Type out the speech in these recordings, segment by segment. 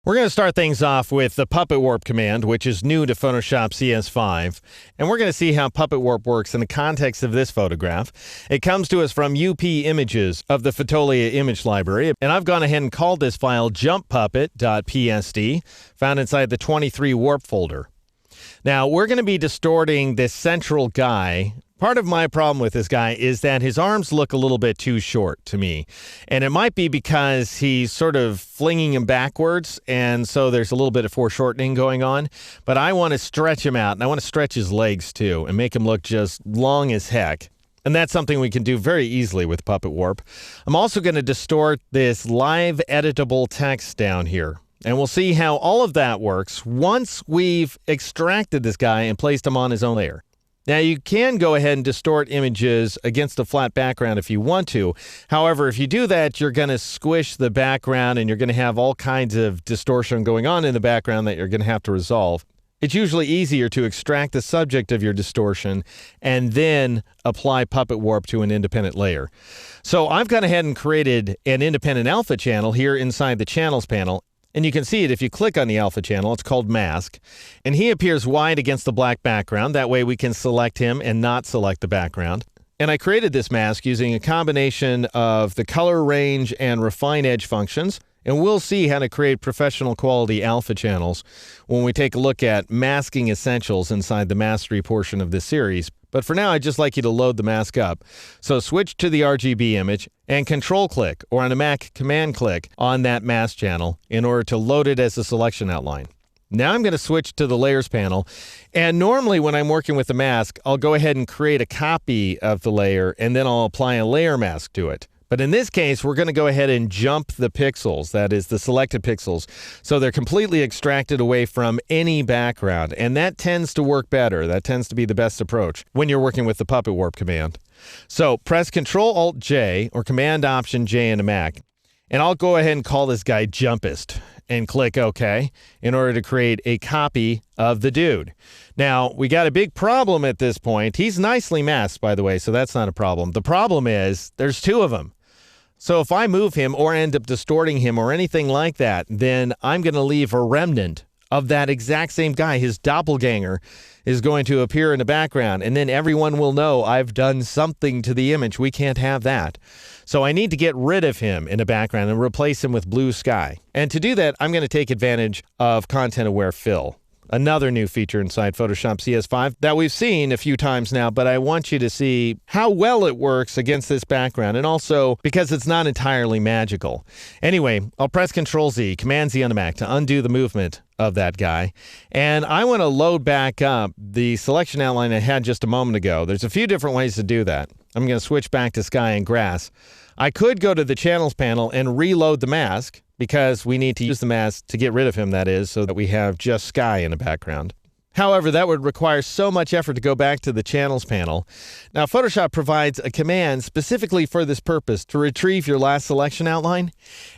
We're going to start things off with the Puppet Warp command, which is new to Photoshop CS5. And we're going to see how Puppet Warp works in the context of this photograph. It comes to us from UP Images of the Fotolia image library. And I've gone ahead and called this file jumppuppet.psd, found inside the 23 warp folder. Now, we're going to be distorting this central guy. Part of my problem with this guy is that his arms look a little bit too short to me. And it might be because he's sort of flinging him backwards, and so there's a little bit of foreshortening going on. But I want to stretch him out, and I want to stretch his legs too, and make him look just long as heck. And that's something we can do very easily with Puppet Warp. I'm also going to distort this live editable text down here. And we'll see how all of that works once we've extracted this guy and placed him on his own layer. Now, you can go ahead and distort images against a flat background if you want to. However, if you do that, you're going to squish the background and you're going to have all kinds of distortion going on in the background that you're going to have to resolve. It's usually easier to extract the subject of your distortion and then apply Puppet Warp to an independent layer. So I've gone ahead and created an independent alpha channel here inside the channels panel. And you can see it if you click on the alpha channel. It's called Mask. And he appears white against the black background. That way we can select him and not select the background. And I created this mask using a combination of the color range and refine edge functions. And we'll see how to create professional quality alpha channels when we take a look at masking essentials inside the mastery portion of this series. But for now, I'd just like you to load the mask up. So switch to the RGB image and control click, or on a Mac, command click on that mask channel in order to load it as a selection outline. Now I'm going to switch to the layers panel. And normally when I'm working with the mask, I'll go ahead and create a copy of the layer and then I'll apply a layer mask to it. But in this case, we're going to go ahead and jump the pixels, that is the selected pixels, so they're completely extracted away from any background. And that tends to work better. That tends to be the best approach when you're working with the Puppet Warp command. So press Control-Alt-J or Command-Option-J in a Mac, and I'll go ahead and call this guy Jumpist and click OK in order to create a copy of the dude. Now, we got a big problem at this point. He's nicely masked, by the way, so that's not a problem. The problem is there's two of them. So if I move him or end up distorting him or anything like that, then I'm going to leave a remnant of that exact same guy. His doppelganger is going to appear in the background, and then everyone will know I've done something to the image. We can't have that. So I need to get rid of him in the background and replace him with blue sky. And to do that, I'm going to take advantage of Content-Aware Fill, another new feature inside Photoshop CS5 that we've seen a few times now, but I want you to see how well it works against this background, and also because it's not entirely magical. Anyway, I'll press Control-Z, Command-Z on the Mac to undo the movement of that guy. And I want to load back up the selection outline I had just a moment ago. There's a few different ways to do that. I'm going to switch back to sky and grass. I could go to the channels panel and reload the mask, because we need to use the mask to get rid of him, that is, so that we have just sky in the background. However, that would require so much effort to go back to the channels panel. Now, Photoshop provides a command specifically for this purpose to retrieve your last selection outline,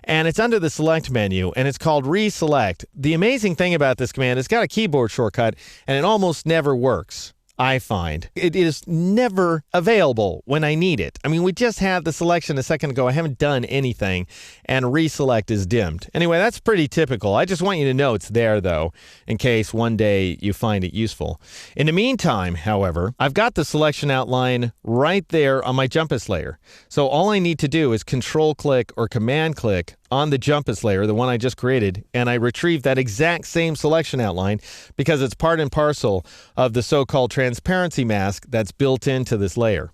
and it's under the Select menu, and it's called Reselect. The amazing thing about this command, it's got a keyboard shortcut, and it almost never works. I find it is never available when I need it. I mean, we just had the selection a second ago. I haven't done anything, and reselect is dimmed. Anyway, that's pretty typical. I just want you to know it's there, though, in case one day you find it useful. In the meantime, however, I've got the selection outline right there on my Jumpist layer. So all I need to do is Control-click or Command-click on the Jumpist layer, the one I just created, and I retrieve that exact same selection outline because it's part and parcel of the so-called transparency mask that's built into this layer.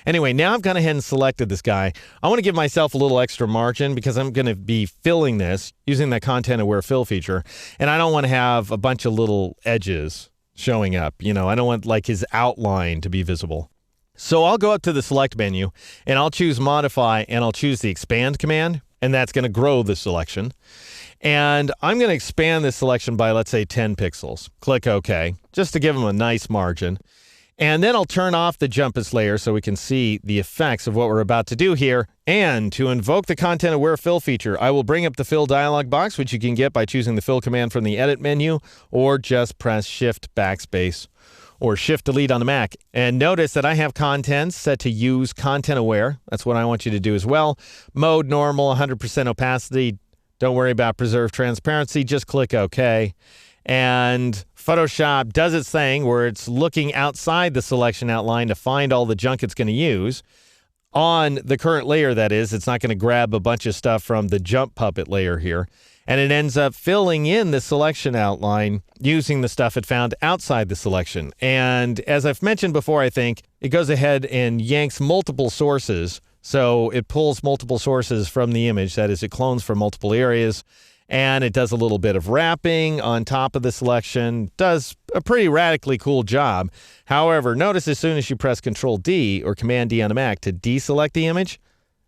Anyway, now I've gone ahead and selected this guy. I want to give myself a little extra margin because I'm going to be filling this using that Content-Aware Fill feature, and I don't want to have a bunch of little edges showing up. You know, I don't want like his outline to be visible. So I'll go up to the Select menu, and I'll choose Modify, and I'll choose the Expand command. And that's going to grow the selection. And I'm going to expand this selection by, let's say, 10 pixels. Click OK, just to give them a nice margin. And then I'll turn off the Jumpist layer so we can see the effects of what we're about to do here. And to invoke the Content-Aware Fill feature, I will bring up the Fill dialog box, which you can get by choosing the Fill command from the Edit menu, or just press Shift Backspace or Shift-Delete on the Mac. And notice that I have contents set to use Content-Aware. That's what I want you to do as well. Mode normal, 100% opacity. Don't worry about preserve transparency. Just click OK. And Photoshop does its thing where it's looking outside the selection outline to find all the junk it's going to use. On the current layer, that is, it's not going to grab a bunch of stuff from the jump puppet layer here. And it ends up filling in the selection outline using the stuff it found outside the selection. And as I've mentioned before, I think, it goes ahead and yanks multiple sources. So it pulls multiple sources from the image. That is, it clones from multiple areas. And it does a little bit of wrapping on top of the selection. Does a pretty radically cool job. However, notice as soon as you press Control-D or Command-D on a Mac to deselect the image,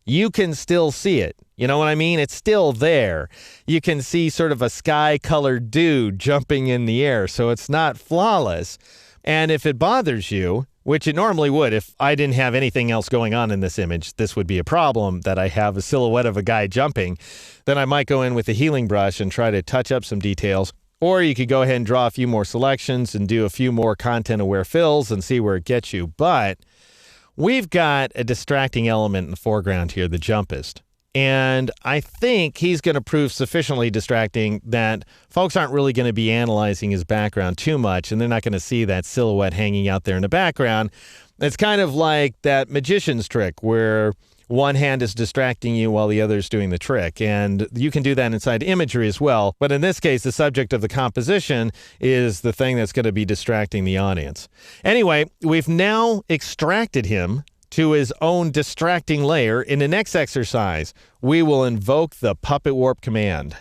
you can still see it. You know what I mean? It's still there. You can see sort of a sky-colored dude jumping in the air, so it's not flawless. And if it bothers you, which it normally would if I didn't have anything else going on in this image, this would be a problem that I have a silhouette of a guy jumping, then I might go in with a healing brush and try to touch up some details. Or you could go ahead and draw a few more selections and do a few more content-aware fills and see where it gets you. But we've got a distracting element in the foreground here, the jumpist. And I think he's going to prove sufficiently distracting that folks aren't really going to be analyzing his background too much, and they're not going to see that silhouette hanging out there in the background. It's kind of like that magician's trick where one hand is distracting you while the other is doing the trick. And you can do that inside imagery as well. But in this case, the subject of the composition is the thing that's going to be distracting the audience. Anyway, we've now extracted him to his own distracting layer. In the next exercise, we will invoke the Puppet Warp command.